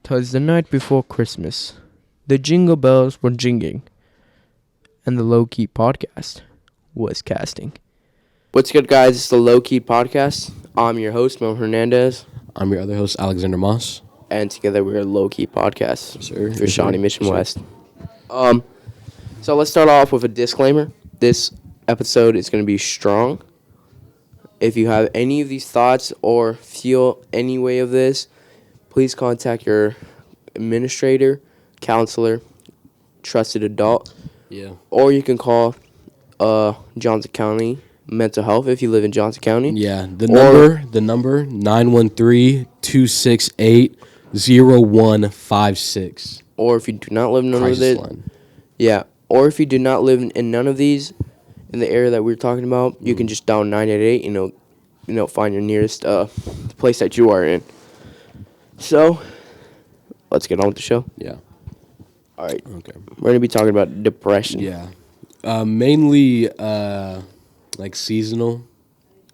'Twas the night before Christmas. The jingle bells were jingling, and the Low Key Podcast was casting. What's good, guys? It's the Low Key Podcast. I'm your host, Mo Hernandez, I'm your other host, Alexander Moss. and together we're Low Key Podcast Sir. for Shawnee Mission Sure. West. So let's start off with a disclaimer. This episode is going to be strong. If you have any of these thoughts or feel any way of this, please contact your administrator, counselor, trusted adult, Yeah. or you can call Johnson County Mental Health if you live in Johnson County. Yeah. The number 913-268-0156. Or if you do not live in none of Crisis it, line. yeah. Or if you do not live in none of these, in the area that we're talking about, you can just dial 988. Find your nearest place that you are in. So, let's get on with the show. Yeah. All right. Okay. We're gonna be talking about depression. Yeah. Mainly like seasonal,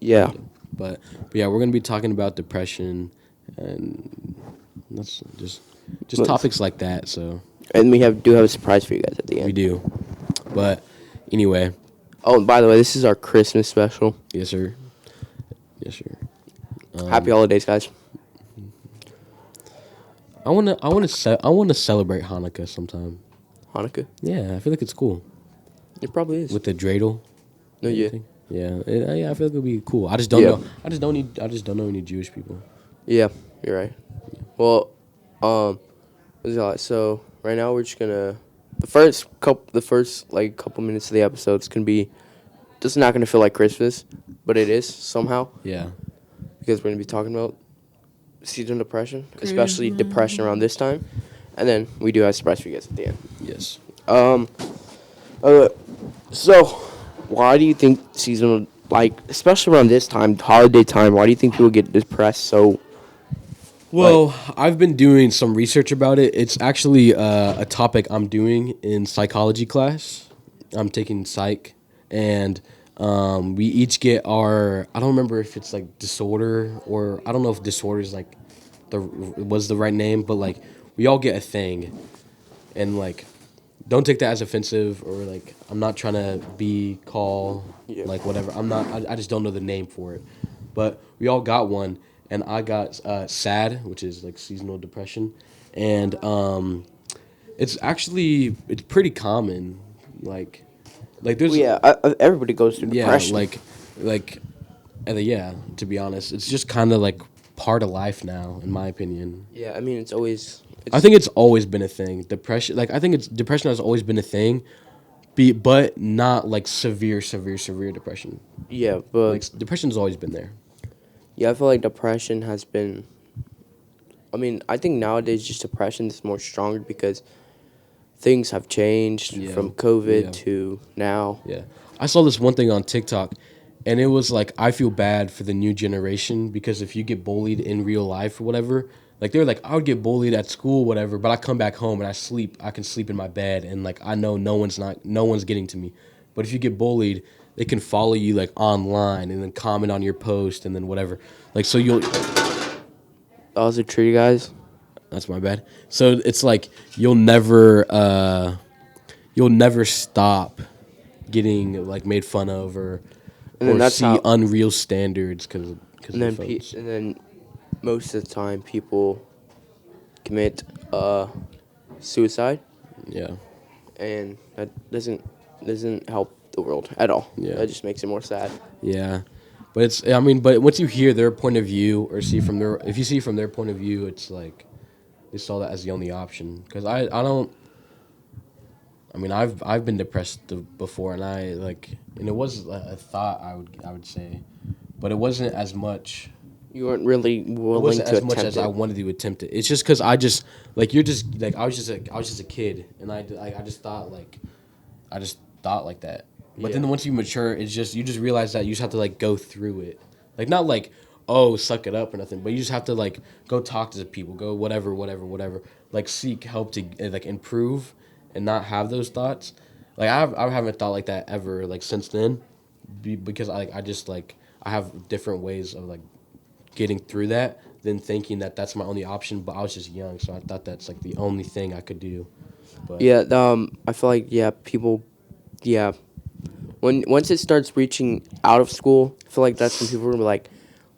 Yeah. but yeah, we're gonna be talking about depression and that's just Let's- topics like that. So And we do have a surprise for you guys at the end. we do. But anyway, Oh, and by the way, this is our Christmas special. yes sir. Yes sir. Happy holidays, guys. I wanna celebrate Hanukkah sometime. Hanukkah. Yeah, I feel like it's cool It probably is. with the dreidel. No, yeah. Yeah, I feel like it'd be cool. I just don't Yeah. know. I just don't know any Jewish people. Yeah, you're right. Well, so right now we're just gonna the first couple minutes of the episode is gonna be just not gonna feel like Christmas, but it is somehow Yeah, because we're gonna be talking about seasonal depression, especially depression around this time, and then we do have a surprise for you guys at the end. yes. So why do you think seasonal, especially around this time, holiday time, why do you think people get depressed so? Well, I've been doing some research about it. It's actually a topic I'm doing in psychology class. I'm taking psych, and we each get our. I don't remember if it's like disorder or I don't know if disorder is like was the right name, but like we all get a thing, and like don't take that as offensive or like I'm not trying to Yeah. like whatever. I'm not. I just don't know the name for it, but we all got one. And I got SAD, which is like seasonal depression, and it's pretty common, like there's Well, yeah, everybody goes through depression. yeah, to be honest, it's just kind of like part of life now, in my opinion. Yeah, I mean it's always. I think it's always been a thing. Depression, depression has always been a thing, but not like severe depression. Yeah, but Like depression's always been there. yeah, I feel like depression has been. I mean, I think nowadays just depression is more stronger because things have changed Yeah, from COVID yeah. to now. Yeah. I saw this one thing on TikTok, and it was like, I feel bad for the new generation because if you get bullied in real life or whatever, like they're like, I would get bullied at school, whatever, but I come back home and I can sleep in my bed, and like I know no one's getting to me. But if you get bullied, they can follow you like online and then comment on your post and then whatever. Like so That was a treat, guys. that's my bad. So it's like you'll never stop getting like made fun of or And then that's see how- unreal standards because And then and then most of the time people commit suicide, yeah, and that doesn't help the world at all. Yeah. That just makes it more sad. yeah. But but once you hear their point of view or if you see from their point of view, it's like they saw that as the only option. Because I don't. I mean, I've been depressed before, and and it was a thought I would say, but it wasn't as much. You weren't really It willing wasn't to as much attempt as it. I wanted to attempt it. It's just because I just like you're just like I was just a kid, and I just thought like that. But Yeah. then once you mature, it's just you just realize that you just have to like go through it, like not like oh suck it up or nothing, but you just have to like go talk to the people, go whatever, like seek help to like improve and not have those thoughts. Like I haven't thought like that ever like since then, because I just like I have different ways of like getting through that than thinking that that's my only option. But I was just young, so I thought that's like the only thing I could do. But Yeah, I feel like people, yeah, when once it starts reaching out of school, I feel like that's when people are like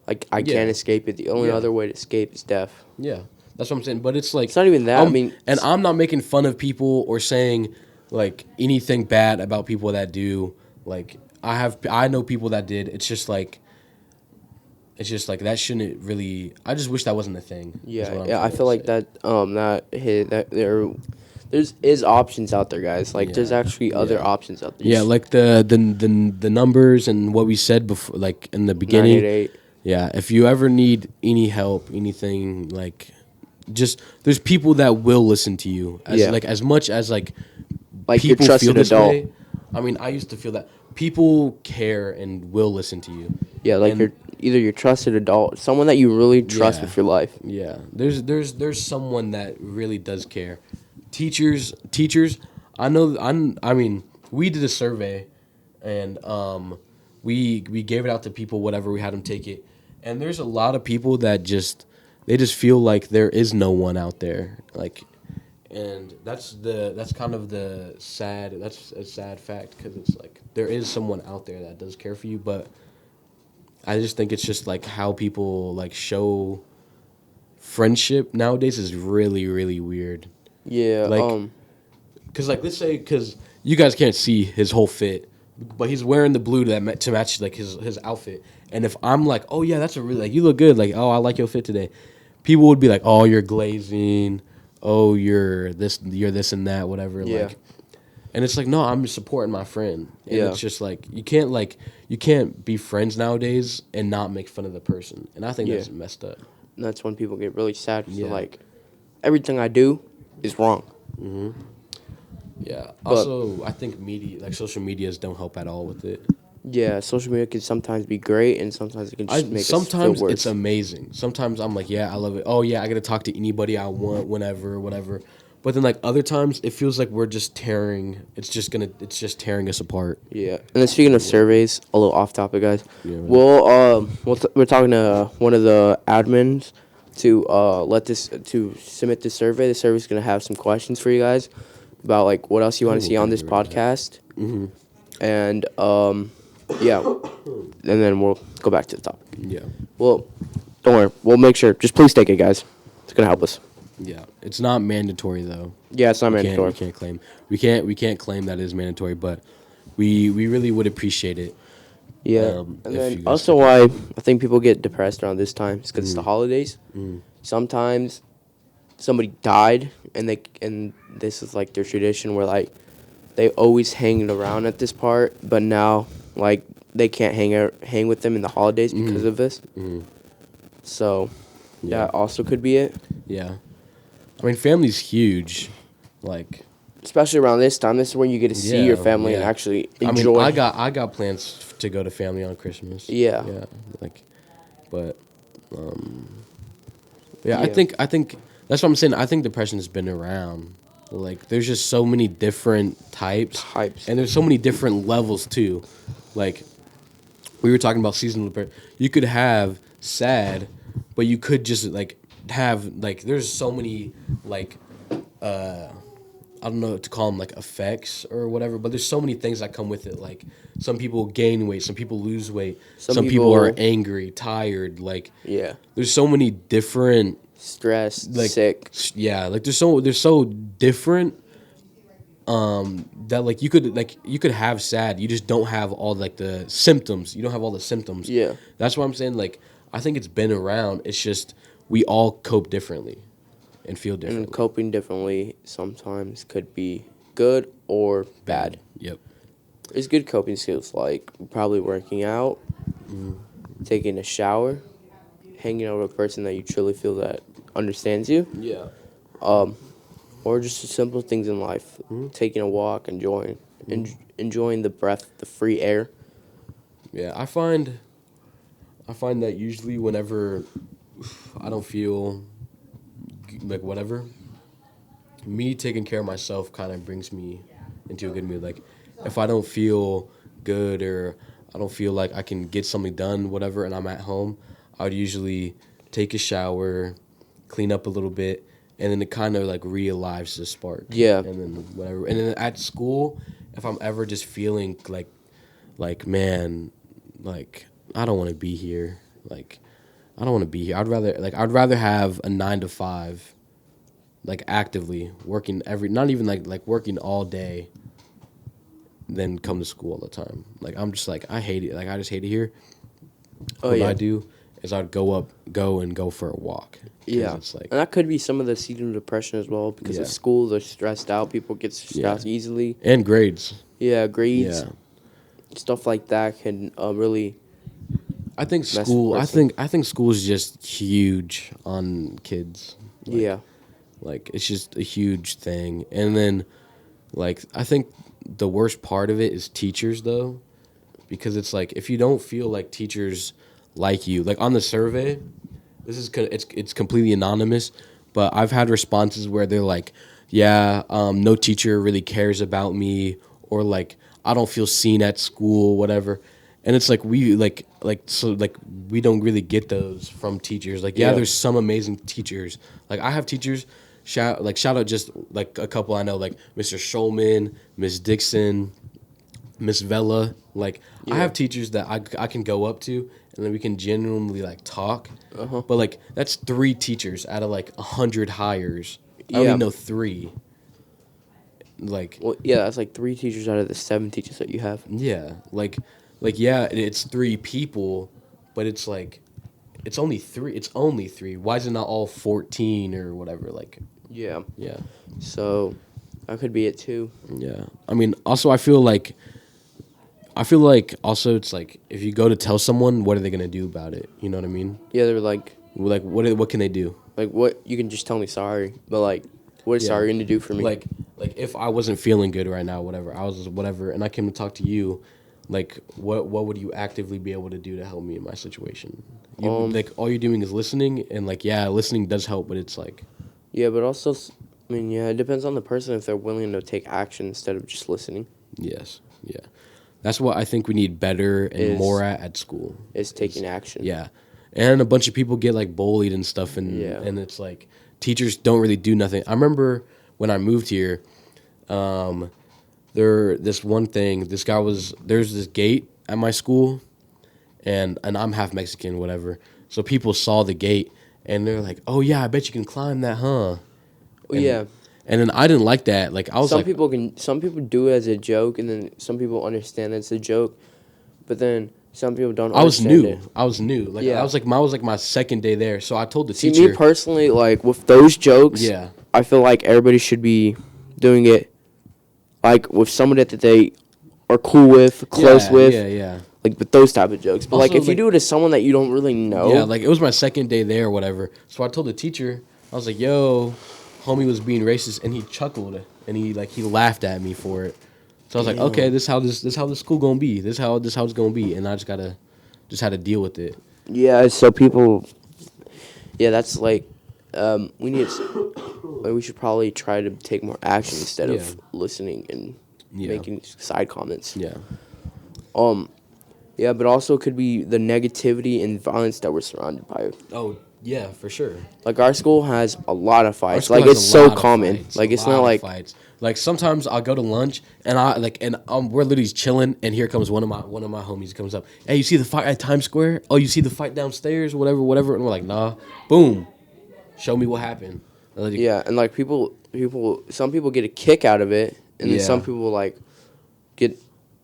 I Yeah. can't escape it. The only Yeah. other way to escape is death. yeah, that's what I'm saying. But it's like It's not even that. I mean, and I'm not making fun of people or saying like anything bad about people that do. Like I know people that did. It's just like that shouldn't really. I just wish that wasn't a thing. Is yeah, what I'm yeah. I trying feel to like say. there's is options out there, guys. Like there's Yeah. actually other Yeah. options out there. Yeah, like the numbers and what we said before, like in the beginning. 988. Yeah, if you ever need any help, anything, like, just there's people that will listen to you. Yeah. Like as much as like Like your people trusted feel this adult. way. I mean, I used to feel that people care and will listen to you. Yeah, like And- either your trusted adult, someone that you really trust Yeah. with your life. Yeah, there's someone that really does care. Teachers, I know. I mean, we did a survey, and we gave it out to people. Whatever, we had them take it, and there's a lot of people that they just feel like there is no one out there. Like, and that's kind of that's a sad fact because it's like there is someone out there that does care for you, but I just think it's just like how people like show friendship nowadays is really, really weird. Yeah. Like- Cause like let's say, cause you guys can't see his whole fit, but he's wearing the blue to match like his outfit. And if I'm like, oh yeah, that's a really like you look good, like oh I like your fit today, people would be like, oh you're glazing, oh you're this and that, whatever. Yeah. Like, and it's like no, I'm just supporting my friend. And Yeah. it's just like you can't be friends nowadays and not make fun of the person. And I think Yeah. that's messed up. That's when people get really sad. 'Cause they're Yeah. like, everything I do is wrong. Yeah. But- Also, I think social medias don't help at all with it. Yeah, social media can sometimes be great, and sometimes it can just make us Sometimes feel worse. it's amazing. Sometimes I'm like, yeah, I love it. Oh yeah, I get to talk to anybody I want, whenever, whatever. But then like other times, it feels like we're just tearing. It's just tearing us apart. Yeah, and then speaking of surveys, a little off topic, guys. Yeah, right. We're talking to one of the admins to submit this survey. The survey's gonna have some questions for you guys about like what else you want to see on this podcast, and yeah, and then we'll go back to the topic. Yeah, Well, don't worry, we'll make sure. Just please take it, guys. It's gonna help us. yeah. It's not mandatory though. Yeah, it's not mandatory. We can't claim that it is mandatory, but we really would appreciate it. Yeah, Um, and if then you guys also why I think people get depressed around this time is because it's the holidays. Sometimes somebody died, and this is like their tradition where like they always hang around at this part, but now like they can't hang with them in the holidays because of this. So Yeah. that also could be it, Yeah, I mean, family's huge. Like, especially around this time. This is when you get to see your Yeah, family and yeah. actually I enjoy. mean, I got plans to go to family on Christmas. Yeah. Yeah. Like, but, yeah, Yeah. I think that's what I'm saying. I think depression has been around. Like, there's just so many different types, and there's so many different levels too. Like, we were talking about seasonal depression. You could have sad, but you could just like have like there's so many like I don't know what to call them, like effects or whatever, but there's so many things that come with it. Like some people gain weight, some people lose weight, some people are angry, tired. Like Yeah, there's so many different stressed, like sick. Yeah, like they're so different. That like you could have sad, you just don't have all like the symptoms. You don't have all the symptoms. Yeah. That's what I'm saying. Like I think it's been around. It's just we all cope differently and feel differently. And coping differently sometimes could be good or bad. Yep. There's good coping skills like probably working out, taking a shower, hanging out with a person that you truly feel that understands you, Yeah. or just the simple things in life, taking a walk, enjoying the breath, the free air. Yeah, I find that usually whenever I don't feel like whatever, me taking care of myself kind of brings me into a good mood. Like if I don't feel good or I don't feel like I can get something done, whatever, and I'm at home, I would usually take a shower, clean up a little bit, and then it kind of like realives the spark. Yeah. And then whatever. And then at school, if I'm ever just feeling like man, like I don't want to be here. Like I don't want to be here. I'd rather have a 9 to 5, like actively working not even like working all day, than come to school all the time. Like I'm just like I hate it. Like I just hate it here. Oh What yeah. I do is I'd go for a walk. 'Cause Yeah. it's like And that could be some of the seasonal depression as well because Yeah. of school. They're stressed out. People get stressed easily. and grades. Yeah, grades, Yeah. stuff like that can really. I think Mess with school. person. I think school is just huge on kids. Like, Yeah. like it's just a huge thing. And then, like I think the worst part of it is teachers though, because it's like if you don't feel like teachers like you, like on the survey, it's completely anonymous, but I've had responses where they're like, yeah, no teacher really cares about me, or like I don't feel seen at school, whatever. And it's like we we don't really get those from teachers. Like yeah, Yeah. there's some amazing teachers. Like I have teachers shout out just like a couple I know, like Mr. Schulman, Miss Dixon, Miss Vella. Like I Yeah. have teachers that I can go up to and then we can genuinely like talk. Uh-huh. But like that's 3 teachers out of like 100 hires. I Yeah. only know 3. Like Well, yeah, that's like 3 teachers out of the 7 teachers that you have. yeah, like yeah, it's 3 people, but it's like it's only 3. It's only 3. Why is it not all 14 or whatever? Like Yeah. yeah. So that could be it too. Yeah. I mean, also I feel like also it's like if you go to tell someone, what are they gonna do about it? You know what I mean? Yeah, they're like What can they do? what you can just tell me sorry, but like what is Yeah. sorry gonna do for me? Like if I wasn't feeling good right now, whatever, I was whatever, and I came to talk to you, like what would you actively be able to do to help me in my situation? Like all you're doing is listening, and like yeah, listening does help, but it's like yeah, but also I mean, yeah, it depends on the person if they're willing to take action instead of just listening. yes, yeah, that's what I think we need better and Is- more at school. Is taking action. Yeah, and a bunch of people get like bullied and stuff, and Yeah. and it's like teachers don't really do nothing. I remember when I moved here, there's this gate at my school, and I'm half Mexican, whatever. So people saw the gate, and they're like, "Oh yeah, I bet you can climb that, huh?" Well, yeah. And then I didn't like that. Like I was Some like, people do it as a joke, and then some people understand it's a joke, but then some people don't. I was understand new. it. I was new. Like Yeah. I was like my second day there. So I told the See, teacher. me personally, like with those jokes, Yeah. I feel like everybody should be doing it, like with someone that they are cool with, close with, Yeah. like with those type of jokes. But like Also, if you like- do it to someone that you don't really know, Yeah, like it was my second day there or whatever. So I told the teacher, I was like, yo, homie was being racist, and he chuckled and he laughed at me for it. So I was like, Damn. okay, this how the school gonna be. This how it's gonna be, and I just had to deal with it. yeah. So people, yeah, that's like, we should probably try to take more action instead Yeah. of listening and Yeah. making side comments. Yeah. Yeah, but also could be the negativity and violence that we're surrounded by. Oh yeah, for sure. Like our school has a lot of Our fights. school Like has it's a so lot of common. fights, Like a it's lot not of like fights. Like sometimes I'll go to lunch and we're literally chilling, and here comes one of my homies comes up. Hey, you see the fight at Times Square? Oh, you see the fight downstairs? Whatever. And we're like, nah. Boom. Show me what happened. Like, yeah, and like some people get a kick out of it, and then Yeah. some people like get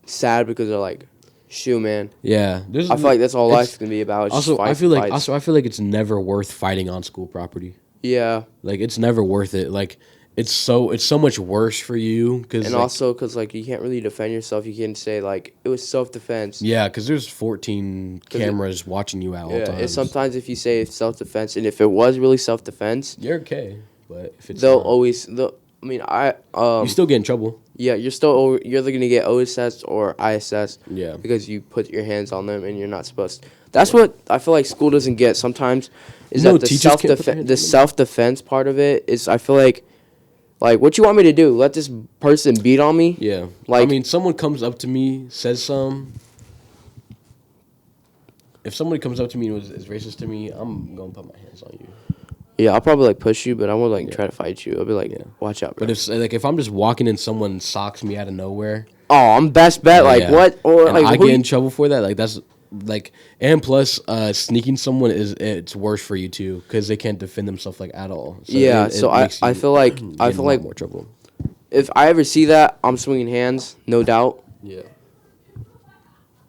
sad because they're like, "Shoot, man." Yeah. I feel like that's all it's- life's gonna be about. It's Also, just I feel like fights. it's never worth fighting on school property. Yeah, Like it's never worth it. Like it's so much worse for you because and also because like you can't really defend yourself. You can't say like it was self defense. yeah, because there's 14 cameras watching you at all Yeah, times. and sometimes if you say it's self defense, and if it was really self defense, You're okay, but if it's they'll not, always. I mean, you still get in trouble. yeah, you're either gonna get OSS or ISS. Yeah. Because you put your hands on them and you're not supposed to. That's what I feel like school doesn't get sometimes. Is No, that the teachers can't put their hands on them. self defense part of it is I feel like what you want me to do? Let this person beat on me? Yeah. I Like- mean, someone comes up to me, says some. if somebody comes up to me and is racist to me, I'm gonna put my hands on you. Yeah, I'll probably like push you, but I won't like try to fight you. I'll be like, Yeah. watch out, bro. But if I'm just walking and someone socks me out of nowhere, Oh, I'm best bet. Like yeah. what? Or and like I who get in trouble for that, like that's like, and plus, sneaking someone it's worse for you too because they can't defend themselves like at all. So Yeah, it so I makes you feel like get in a lot more trouble. if I ever see that, I'm swinging hands, no doubt. Yeah.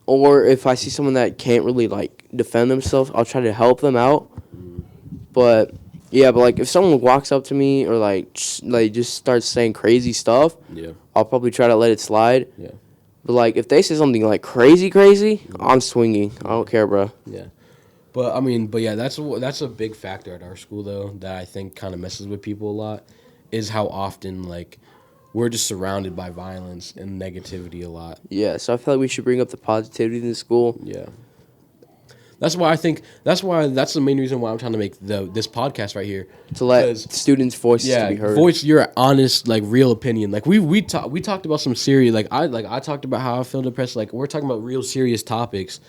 Or if I see someone that can't really like defend themselves, I'll try to help them out. But yeah, but like if someone walks up to me or like just starts saying crazy stuff, Yeah. I'll probably try to let it slide. Yeah. But like if they say something like crazy, I'm swinging. I don't care, bro. Yeah. But I mean, but yeah, that's a big factor at our school though that I think kind of messes with people a lot, is how often like we're just surrounded by violence and negativity a lot. Yeah, so I feel like we should bring up the positivity in the school. Yeah. That's why that's the main reason why I'm trying to make this podcast right here To let 'Cause, students' voices to be heard. voice your honest like real opinion. Like we talked about some serious I talked about how I feel depressed. Like we're talking about real serious topics.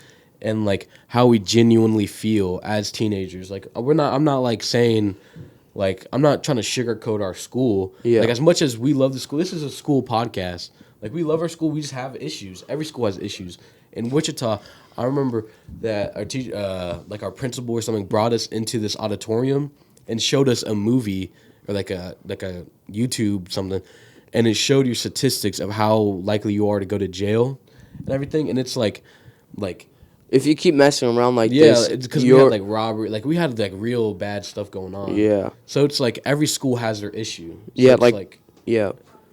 And like how we genuinely feel as teenagers. Like I'm not like saying, like I'm not trying to sugarcoat our school. Yeah. Like as much as we love the school, this is a school podcast. Like we love our school, we just have issues. Every school has issues. In Wichita, I remember that our teacher, like our principal or something, brought us into this auditorium and showed us a movie or like a YouTube something, and it showed you statistics of how likely you are to go to jail and everything. And it's like. If you keep messing around like Yeah, this, it's because we had like robbery, like we had like real bad stuff going on. Yeah. So it's like every school has their issue. So Yeah, it's like yeah,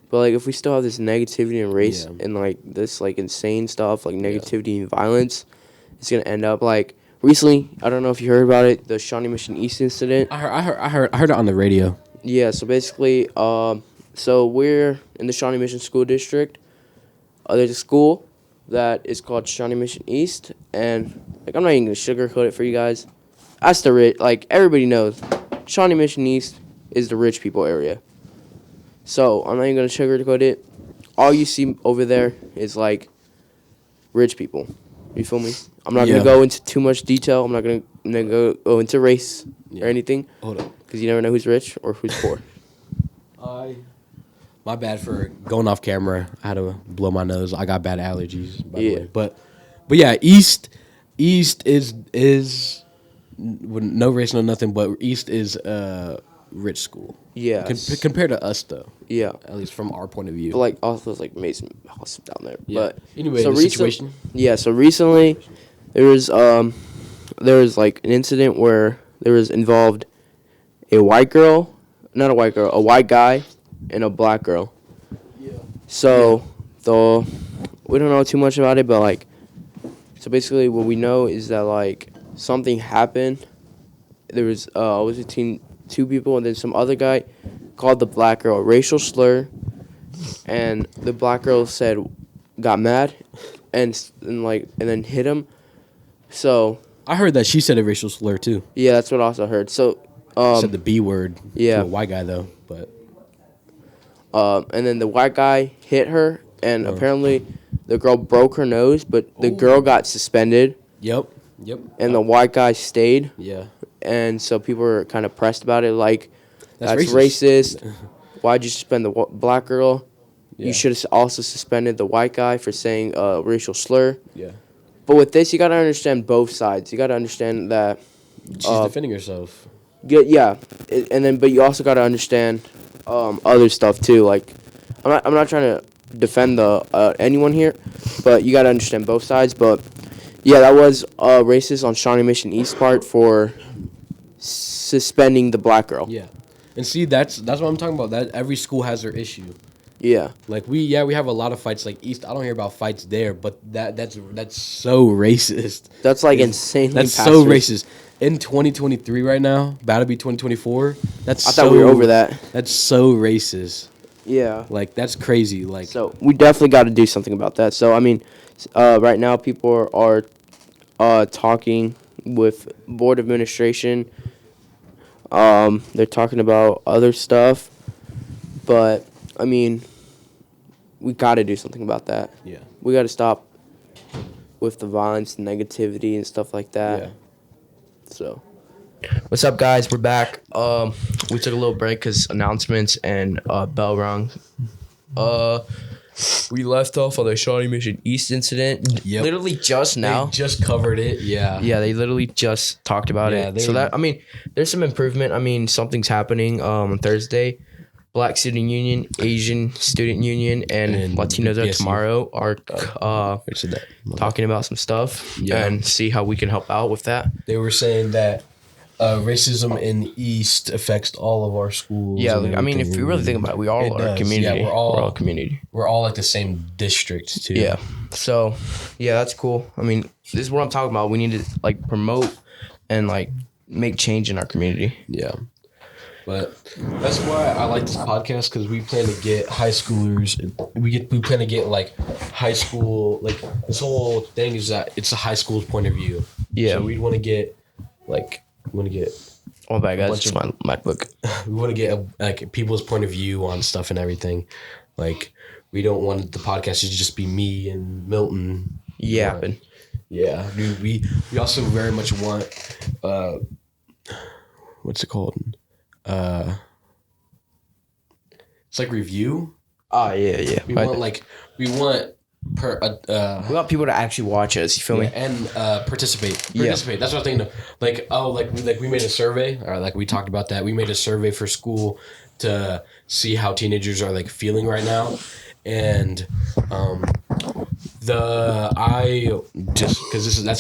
but like if we still have this negativity and race Yeah. and like this like insane stuff, like negativity and violence, it's gonna end up like recently. I don't know if you heard about it, the Shawnee Mission East incident. I heard it on the radio. Yeah, so basically, so we're in the Shawnee Mission School District. There's a school that is called Shawnee Mission East, and like I'm not even gonna sugarcoat it for you guys. That's the rich, like everybody knows, Shawnee Mission East is the rich people area. So I'm not even gonna sugarcoat it. All you see over there is like rich people. You feel me? I'm not gonna go into too much detail. I'm not gonna go into race or anything. Hold up. Because you never know who's rich or who's poor. My bad for going off camera. I had to blow my nose. I got bad allergies, by the way. But yeah, East is no race, no nothing. But East is a rich school. Yeah. Compared to us, though. Yeah. At least from our point of view. But like also like Mason House down there. Yeah. But Anyway, so the situation. Yeah. So recently, there was like an incident where there was involved a white girl, not a white girl, a white guy, and a black girl. Yeah. So though we don't know too much about it, but like, so basically what we know is that like something happened. There was between two people, and then some other guy called the black girl a racial slur, and the black girl got mad, and then hit him. So I heard that she said a racial slur too. yeah, that's what I also heard. So Said the B word. yeah. To a white guy though, but. And then the white guy hit her, and apparently the girl broke her nose, but the girl got suspended, Yep. and the white guy stayed. Yeah. And so people were kind of pressed about it, like, that's racist. racist. Why'd you suspend the black girl? Yeah. You should have also suspended the white guy for saying a racial slur. Yeah. But with this, you got to understand both sides. You got to understand that, She's defending herself. but you also got to understand other stuff too. Like, I'm not trying to defend anyone here, but you got to understand both sides. But yeah, that was racist on Shawnee Mission East part for suspending the black girl. Yeah. And see, that's what I'm talking about. That every school has their issue. Yeah. Like we have a lot of fights. Like East, I don't hear about fights there, but that's so racist. That's like insanely. That's so racist. In 2023 right now, about to be 2024. I thought we were over that. That's so racist. Yeah. Like that's crazy. Like So we definitely got to do something about that. So I mean, right now people are talking with board administration. They're talking about other stuff, but I mean, we got to do something about that. yeah. We got to stop with the violence and negativity and stuff like that. Yeah. So, what's up, guys? We're back. We took a little break because announcements and bell rung. We left off on the Shawnee Mission East incident. Yep. Literally just now. They just covered it. Yeah. Yeah, they literally just talked about it. So that, I mean, there's some improvement. I mean, something's happening on Thursday. Black Student Union, Asian Student Union, and Latinos BSU. tomorrow are talking about some stuff Yeah. and see how we can help out with that. They were saying that racism in the East affects all of our schools. Yeah, and I mean, if everything. you really think about it, we all It are does. community. Yeah, we're all community. We're all like the same district too. Yeah. So, yeah, that's cool. I mean, this is what I'm talking about. We need to like promote and like make change in our community. Yeah. But that's why I like this podcast, because we plan to get high schoolers. We plan to get like high school, like this whole thing is that it's a high school's point of view. Yeah. So we want to get Oh my God, bunch it's my MacBook. we want to get like people's point of view on stuff and everything. Like we don't want the podcast to just be me and Milton. Yeah. Yeah. We also very much want what's it called? It's like review. Oh yeah. We want we want we want people to actually watch us. You feel me? and participate. Yeah. That's what I'm thinking. Like we made a survey, or like we talked about that. We made a survey for school to see how teenagers are like feeling right now, and that's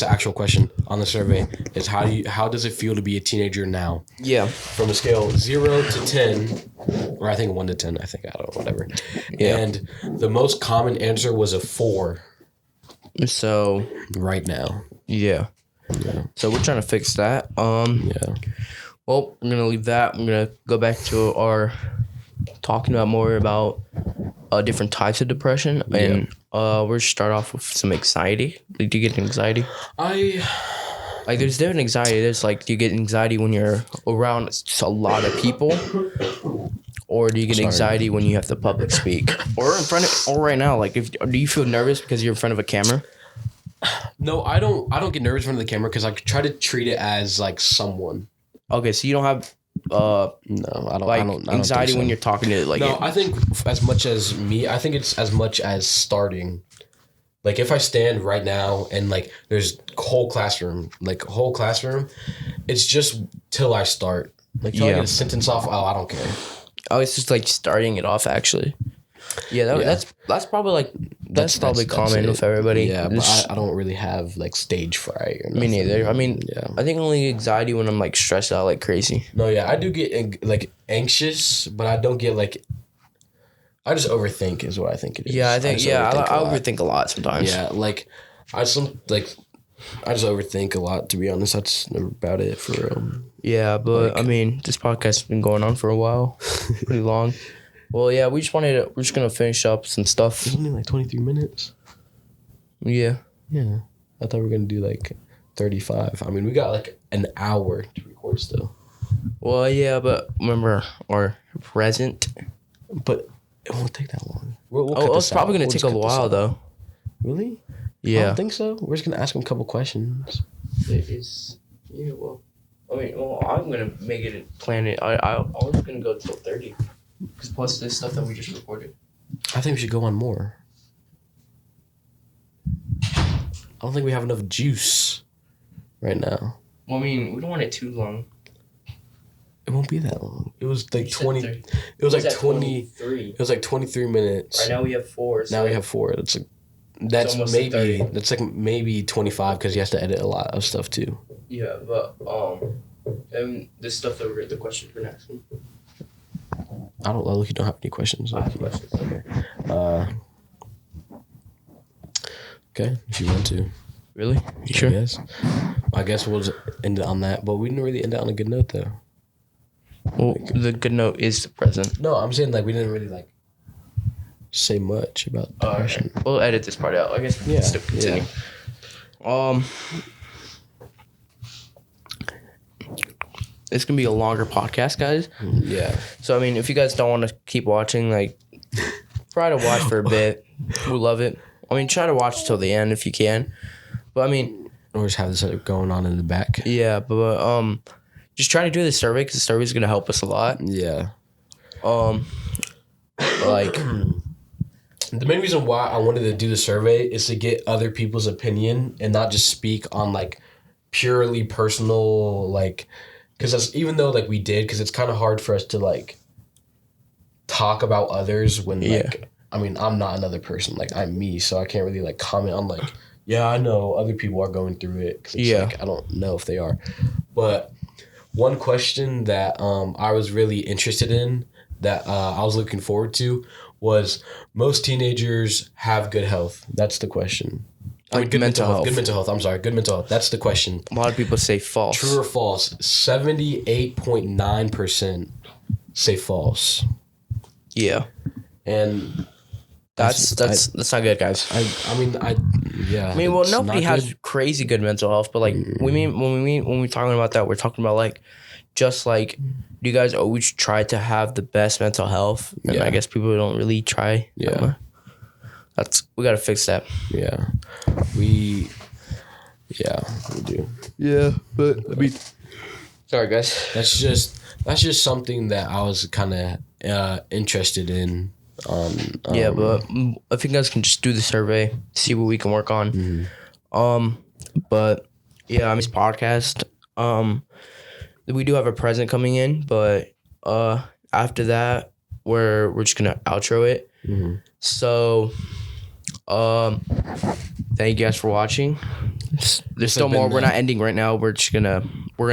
an actual question on the survey is how does it feel to be a teenager now? Yeah. From a scale 0 to 10, or I think 1 to 10, I don't know, whatever. Yeah. And the most common answer was a 4 So right now. yeah. So we're trying to fix that. Yeah. Well, I'm gonna leave that. I'm gonna go back to our talking about more about different types of depression, and we're gonna start off with some anxiety. Like, do you get anxiety? Like, there's different anxiety. There's like, do you get anxiety when you're around a lot of people, or do you get anxiety when you have to public speak, or in front of, or right now? Like, do you feel nervous because you're in front of a camera? No, I don't get nervous in front of the camera because I try to treat it as like someone. Okay, so you don't have No, I don't. like I don't anxiety think so. when you're talking to like. No, I think as much as me, I think it's as much as starting. Like if I stand right now and like there's whole classroom, it's just till I start. Like till I get a sentence off, I don't care. Oh, it's just like starting it off actually. Yeah, that's probably like that's probably common with everybody. Yeah, but I don't really have like stage fright or Me nothing. neither. I mean, I think only anxiety when I'm like stressed out like crazy. No, yeah, I do get like anxious, but I don't get like. I just overthink is what I think it is. Yeah, I think I a lot. overthink a lot sometimes. Yeah, like I just overthink a lot. To be honest, that's about it for real. Yeah, but I mean, this podcast has been going on for a while, pretty long. Well, yeah, we're just gonna finish up some stuff. It's only like 23 minutes. Yeah. Yeah, I thought we were gonna do like 35. I mean, we got like an hour to record still. Well, yeah, but remember our present. But it won't take that long. We'll cut It's this probably out. gonna We'll take just a cut this while out. though. Really? I Yeah. don't think so. We're just gonna ask him a couple questions. Yeah. Well, I mean, I'm gonna make it plan it. I was gonna go till 30. Because plus this stuff that we just recorded. I think we should go on more. I don't think we have enough juice right now. Well, I mean, we don't want it too long. It won't be that long. It was like You said 20. 30. It was like at 20. 23. It was like 23 minutes. Right now we have 4. Now we have 4. That's almost maybe 30. that's like maybe 25 because he has to edit a lot of stuff too. Yeah, but and this stuff that the questions we're asking. I don't look. You don't have any questions. I have questions. Okay. Okay, if you want to. Really? You sure? I guess we'll just end it on that, but we didn't really end it on a good note though. Well, the good note is the present. No, I'm saying like we didn't really like say much about depression. Right. We'll edit this part out. I guess we can still continue. It's gonna be a longer podcast, guys. Yeah. So I mean, if you guys don't want to keep watching, like, try to watch for a bit. We love it. I mean, try to watch till the end if you can. But I mean, Or just have this going on in the back. yeah, but just trying to do the survey because the survey is gonna help us a lot. Yeah. Like, The main reason why I wanted to do the survey is to get other people's opinion and not just speak on like purely personal, like, because even though like we did, because it's kind of hard for us to like talk about others when like, I mean, I'm not another person, like I'm me, so I can't really like comment on like, yeah, I know other people are going through it. 'Cause it's like, I don't know if they are. But one question that I was really interested in that I was looking forward to was most teenagers have good health. That's the question. Like good mental health. Good mental health. I'm sorry. Good mental health. That's the question. a lot of people say false. True or false? 78.9% say false. Yeah. And That's not good, guys. I mean, yeah. I mean, well, it's nobody not has good. crazy good mental health, but like when we're talking about that, we're talking about like just like, do you guys always try to have the best mental health? And Yeah. I guess people don't really try. Yeah. We gotta fix that. Yeah. We do. Yeah, but I mean, sorry guys. That's just something that I was kind of interested in. Yeah, but I think guys can just do the survey, see what we can work on. But yeah, I mean, this podcast. We do have a present coming in, but after that, we're just gonna outro it. So, thank you guys for watching. There's still more. We're not ending right now. We're gonna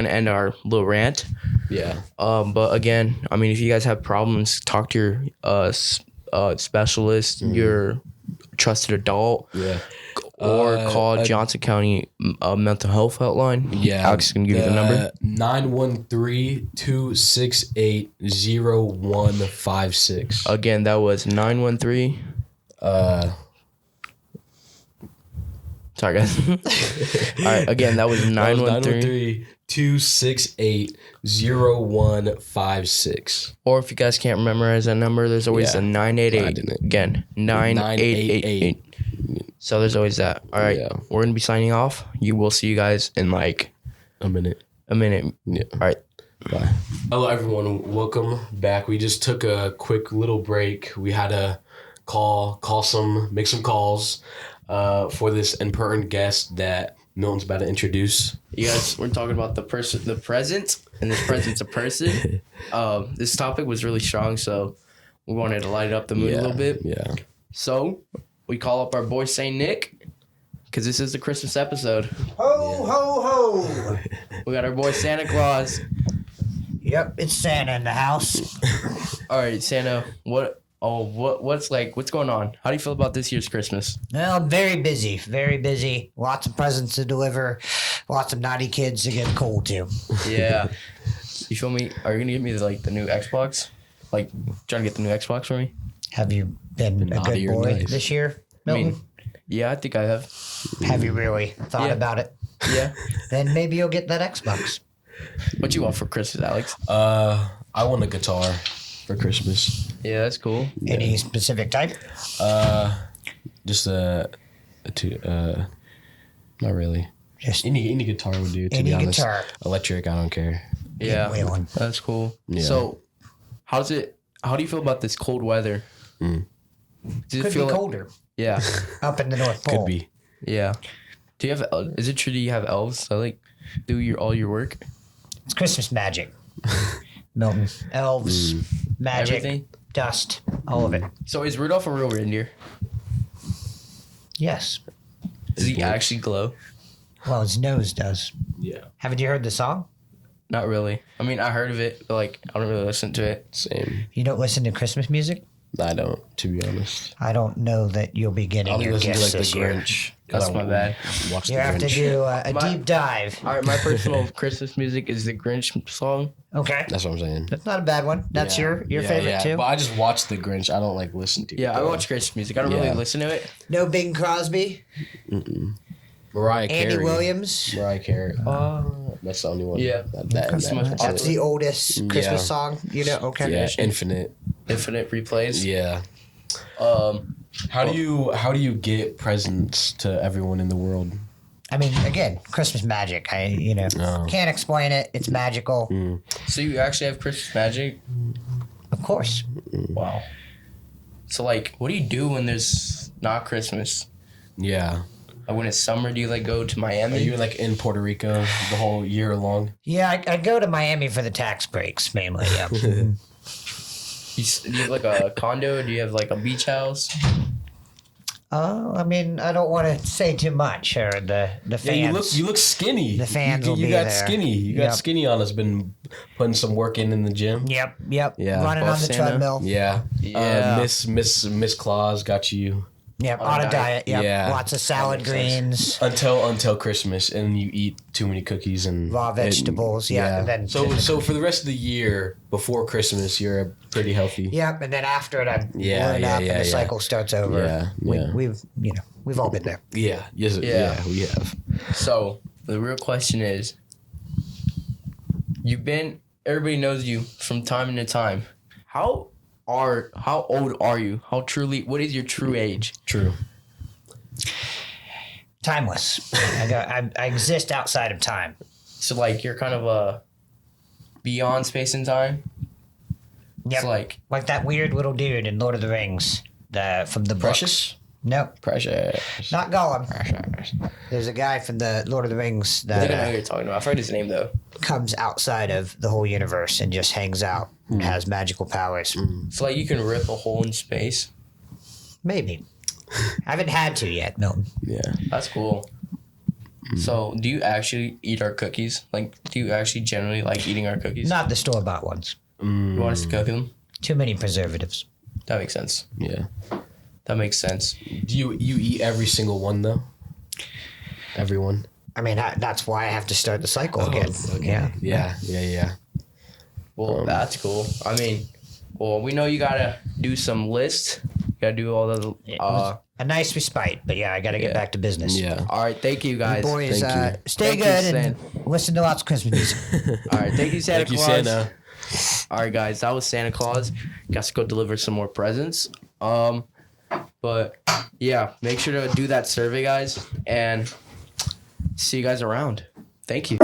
end our little rant. Yeah. But again, I mean, if you guys have problems, talk to your specialist, your trusted adult, or call Johnson County Mental Health Hotline. Yeah. Alex is gonna give you the number. 913-268-0156. Again, that was 913. Sorry, guys. All right. Again, that was 913. 268-0156. Or if you guys can't memorize that number, there's always a 988. Again, 9888. So there's always that. All right. Yeah. We're going to be signing off. We'll see you guys in like A minute. Yeah. All right. Bye. Hello, everyone. Welcome back. We just took a quick little break. We had to make some calls for this important guest that Milton's about to introduce. You guys, we're talking about the present, and this present's a person. This topic was really strong, so we wanted to light up the mood a little bit. Yeah. So we call up our boy Saint Nick, because this is the Christmas episode. Ho, ho, ho. We got our boy Santa Claus. Yep, it's Santa in the house. All right, Santa, what's going on? How do you feel about this year's Christmas? Well, I'm very busy, very busy. Lots of presents to deliver. Lots of naughty kids to get cold to. Yeah. You feel me? Are you going to give me the new Xbox? Like, trying to get the new Xbox for me? Have you been a naughty good or boy nice? this year, I Milton? mean, yeah, I think I have. Have you really thought Yeah. about it? Yeah. Then maybe you'll get that Xbox. What you want for Christmas, Alex? I want a guitar for Christmas. Yeah, that's cool. Any specific type? Just a not really. Just Any guitar would do. To any be honest, guitar. electric. I don't care. Yeah, Wailing. that's cool. Yeah. So, how do you feel about this cold weather? Does it Could feel be like- colder Yeah, up in the North Pole. Could be. yeah. Do you have? Is it true that you have elves that like do all your work? It's Christmas magic. Milton. Elves, magic, Everything? dust, all of it. So is Rudolph a real reindeer? Yes. Does he actually glow? Well, his nose does. Yeah. Haven't you heard the song? Not really. I mean, I heard of it, but like I don't really listen to it. Same. You don't listen to Christmas music? I don't. To be honest, I don't know that you'll be I getting only your listen to gifts like the this year. Grinch. That's my bad. Watch You the have to Grinch. do a My- deep dive. All right, my personal Christmas music is the Grinch song. Okay. That's what I'm saying. That's not a bad one. That's Yeah. your favorite yeah. too? But I just watch the Grinch. I don't like listen to it. Yeah, I though. watch Christmas music. I don't really Yeah. listen to it. No Bing Crosby? Mariah Carey. Andy Williams? Mariah Carey. That's the only one. Yeah. That That's the oldest Christmas Yeah. song, you know? Okay. yeah. Infinite. Infinite replays. Yeah. Um, How do you get presents to everyone in the world? I mean, again, Christmas magic. Can't explain it. It's magical. So you actually have Christmas magic? Of course. Wow. So like, what do you do when there's not Christmas? Yeah. Like when it's summer, do you like go to Miami? Are you like in Puerto Rico the whole year long? Yeah, I go to Miami for the tax breaks mainly. Yeah. Do you have like a condo? Do you have like a beach house? I mean, I don't want to say too much, or the fans. Yeah, you look skinny. The fans you, will you be got there. skinny. You Yep. got skinny on us. Been putting some work in the gym. Yep. Yeah. Running on Buff the Santa. treadmill. Yeah. Yeah. Miss Claus got you Yep. On On a a diet. Yep. Yeah. Lots of salad That makes greens. until Christmas, and you eat too many cookies and Raw vegetables, yeah, and then- so for the rest of the year before Christmas, you're pretty healthy. Yep. And then after it, I Yeah, burn yeah, up, yeah, and the yeah. cycle starts over. Yeah, yeah. We've all been there. Yeah. Yes. Yeah. Yeah. We have. So the real question is, everybody knows you from time to time. How old are you? What is your true age? True. Timeless. I exist outside of time. So like you're kind of beyond space and time. Yep. It's like that weird little dude in Lord of the Rings. From the book. Precious. Nope. Precious. Not Gollum. There's a guy from the Lord of the Rings I think I know that who you're talking about. I've heard his name though. comes outside of the whole universe and just hangs out and has magical powers. So like you can rip a hole in space. Maybe. I haven't had to yet, Milton. Yeah. That's cool. So do you actually eat our cookies? Like, do you actually generally like eating our cookies? Not the store-bought ones. You want us to cook them? Too many preservatives. That makes sense. Yeah. That makes sense. Do you eat every single one though? Everyone. I mean, that's why I have to start the cycle again. Yeah. Yeah. Well, that's cool. I mean, well, we know you gotta do some lists. You gotta do all the. It was a nice respite, but yeah, I got to get Yeah. back to business. Yeah. All right, thank you guys. Boys, Thank you. stay Thank you, good Santa. and listen to lots of Christmas music. All right, thank you, Santa Thank you, Claus. Santa. All right, guys, that was Santa Claus. Got to go deliver some more presents. But yeah, make sure to do that survey, guys, and see you guys around. Thank you.